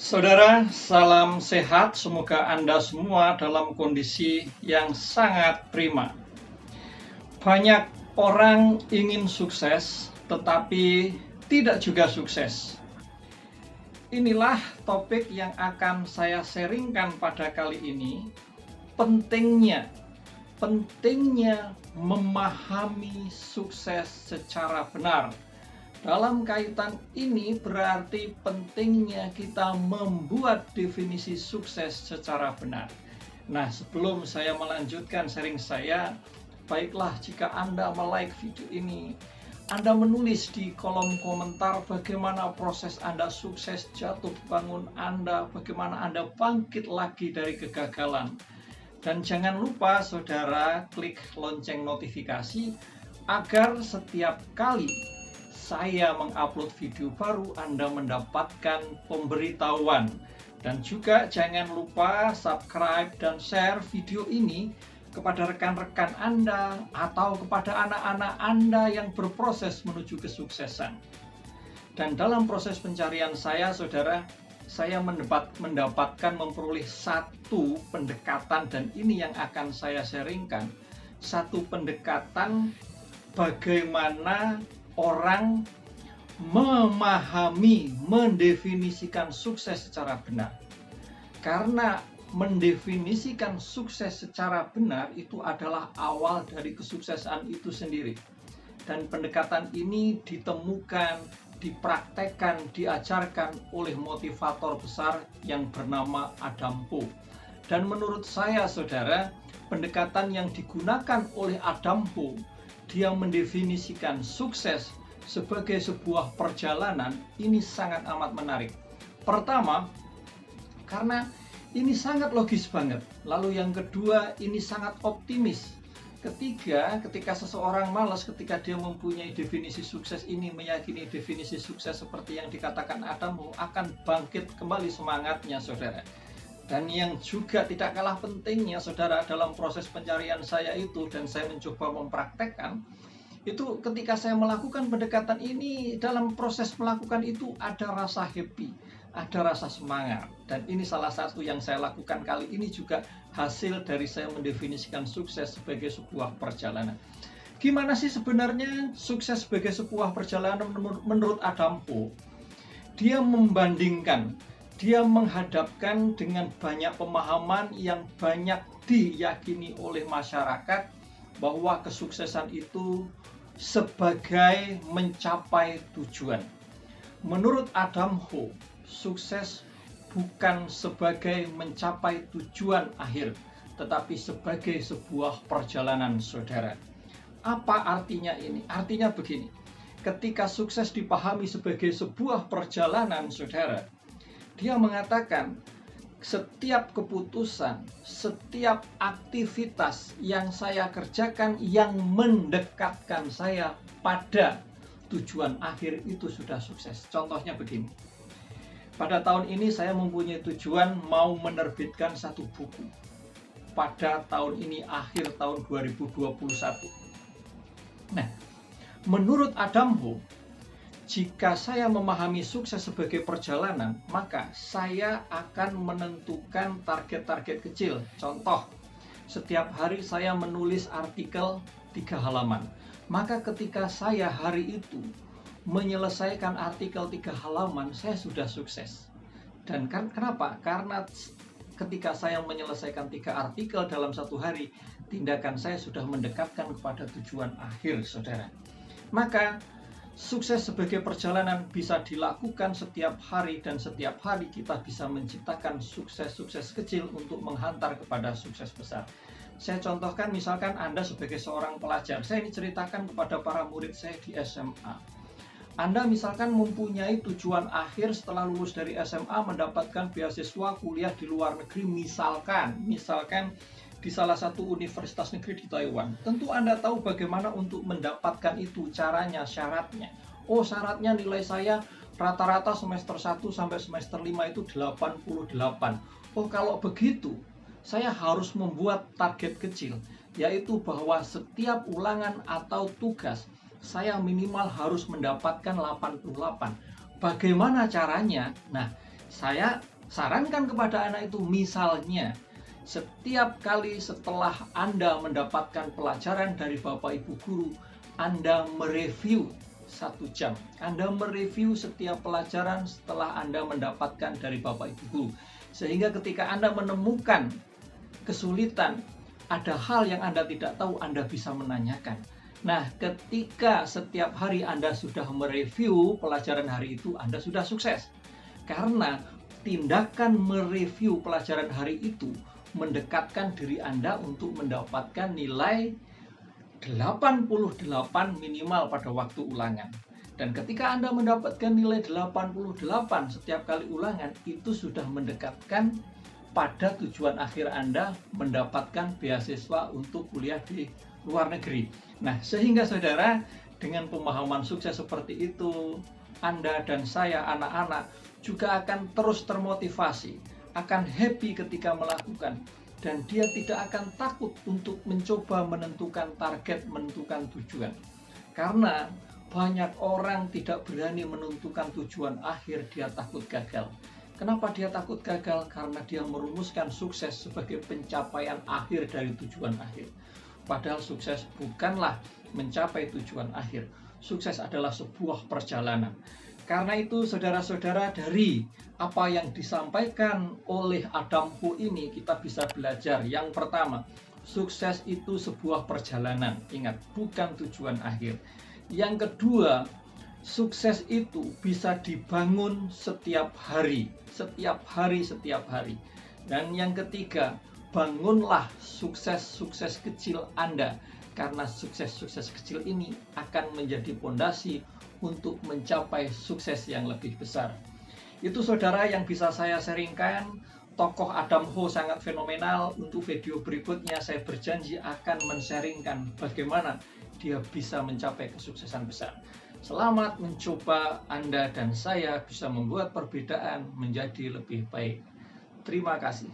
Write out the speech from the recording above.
Saudara, salam sehat. Semoga Anda semua dalam kondisi yang sangat prima. Banyak orang ingin sukses, tetapi tidak juga sukses. Inilah topik yang akan saya sharingkan pada kali ini. Pentingnya memahami sukses secara benar. Dalam kaitan ini berarti pentingnya kita membuat definisi sukses secara benar. Nah, sebelum saya melanjutkan sharing saya, baiklah jika Anda like video ini, Anda menulis di kolom komentar bagaimana proses Anda sukses jatuh bangun Anda, bagaimana Anda bangkit lagi dari kegagalan. Dan jangan lupa saudara klik lonceng notifikasi agar setiap kali saya mengupload video baru Anda mendapatkan pemberitahuan. Dan juga jangan lupa subscribe dan share video ini kepada rekan-rekan Anda atau kepada anak-anak Anda yang berproses menuju kesuksesan. Dan dalam proses pencarian saya, saudara, saya mendapatkan memperoleh satu pendekatan, dan ini yang akan saya sharingkan. Satu pendekatan bagaimana orang memahami, mendefinisikan sukses secara benar. Karena mendefinisikan sukses secara benar itu adalah awal dari kesuksesan itu sendiri. Dan pendekatan ini ditemukan, dipraktekkan, diajarkan oleh motivator besar yang bernama Adam Poe. Dan menurut saya, saudara, pendekatan yang digunakan oleh Adam Poe, dia mendefinisikan sukses sebagai sebuah perjalanan. Ini sangat amat menarik. Pertama, karena ini sangat logis banget. Lalu yang kedua, ini sangat optimis. Ketiga, ketika seseorang malas, ketika dia mempunyai definisi sukses ini, meyakini definisi sukses seperti yang dikatakan Adam Poe, akan bangkit kembali semangatnya, saudara. Dan yang juga tidak kalah pentingnya, saudara, dalam proses pencarian saya itu, dan saya mencoba mempraktekkan, itu ketika saya melakukan pendekatan ini, dalam proses melakukan itu ada rasa happy, ada rasa semangat. Dan ini salah satu yang saya lakukan kali ini juga hasil dari saya mendefinisikan sukses sebagai sebuah perjalanan. Gimana sih sebenarnya sukses sebagai sebuah perjalanan menurut Adam Poe? Dia membandingkan, dia menghadapkan dengan banyak pemahaman yang banyak diyakini oleh masyarakat bahwa kesuksesan itu sebagai mencapai tujuan. Menurut Adam Poe, sukses bukan sebagai mencapai tujuan akhir, tetapi sebagai sebuah perjalanan, saudara. Apa artinya ini? Artinya begini, ketika sukses dipahami sebagai sebuah perjalanan, saudara, dia mengatakan setiap keputusan, setiap aktivitas yang saya kerjakan yang mendekatkan saya pada tujuan akhir itu sudah sukses. Contohnya begini. Pada tahun ini saya mempunyai tujuan mau menerbitkan satu buku. Pada tahun ini akhir tahun 2021. Nah, menurut Adam Poe, jika saya memahami sukses sebagai perjalanan, maka saya akan menentukan target-target kecil. Contoh, setiap hari saya menulis artikel 3 halaman. Maka ketika saya hari itu menyelesaikan artikel 3 halaman, saya sudah sukses. Dan kenapa? Karena ketika saya menyelesaikan 3 artikel dalam satu hari, tindakan saya sudah mendekatkan kepada tujuan akhir, saudara. Maka sukses sebagai perjalanan bisa dilakukan setiap hari, dan setiap hari kita bisa menciptakan sukses-sukses kecil untuk menghantar kepada sukses besar. Saya contohkan, misalkan Anda sebagai seorang pelajar, saya ini ceritakan kepada para murid saya di SMA. Anda misalkan mempunyai tujuan akhir setelah lulus dari SMA mendapatkan beasiswa kuliah di luar negeri, misalkan di salah satu universitas negeri di Taiwan. Tentu Anda tahu bagaimana untuk mendapatkan itu, caranya, syaratnya. Oh, syaratnya nilai saya rata-rata semester 1 sampai semester 5 itu 88. Oh, kalau begitu, saya harus membuat target kecil, yaitu bahwa setiap ulangan atau tugas, saya minimal harus mendapatkan 88. Bagaimana caranya? Nah, saya sarankan kepada anak itu, misalnya setiap kali setelah Anda mendapatkan pelajaran dari Bapak Ibu guru, Anda mereview 1 jam. Anda mereview setiap pelajaran setelah Anda mendapatkan dari Bapak Ibu guru. Sehingga ketika Anda menemukan kesulitan, ada hal yang Anda tidak tahu, Anda bisa menanyakan. Nah, ketika setiap hari Anda sudah mereview pelajaran hari itu, Anda sudah sukses. Karena tindakan mereview pelajaran hari itu mendekatkan diri Anda untuk mendapatkan nilai 88 minimal pada waktu ulangan. Dan ketika Anda mendapatkan nilai 88 setiap kali ulangan, itu sudah mendekatkan pada tujuan akhir Anda mendapatkan beasiswa untuk kuliah di luar negeri. Nah, sehingga saudara, dengan pemahaman sukses seperti itu, Anda dan saya, anak-anak, juga akan terus termotivasi, akan happy ketika melakukan, dan dia tidak akan takut untuk mencoba menentukan target, menentukan tujuan. Karena banyak orang tidak berani menentukan tujuan akhir, dia takut gagal. Kenapa dia takut gagal? Karena dia merumuskan sukses sebagai pencapaian akhir dari tujuan akhir. Padahal sukses bukanlah mencapai tujuan akhir. Sukses adalah sebuah perjalanan. Karena itu, saudara-saudara, dari apa yang disampaikan oleh Adam Ho ini, kita bisa belajar. Yang pertama, sukses itu sebuah perjalanan. Ingat, bukan tujuan akhir. Yang kedua, sukses itu bisa dibangun setiap hari. Setiap hari. Dan yang ketiga, bangunlah sukses-sukses kecil Anda. Karena sukses-sukses kecil ini akan menjadi fondasi untuk mencapai sukses yang lebih besar. Itu saudara yang bisa saya sharingkan. Tokoh Adam Ho sangat fenomenal. Untuk video berikutnya saya berjanji akan men-sharingkan bagaimana dia bisa mencapai kesuksesan besar. Selamat mencoba, Anda dan saya bisa membuat perbedaan menjadi lebih baik. Terima kasih.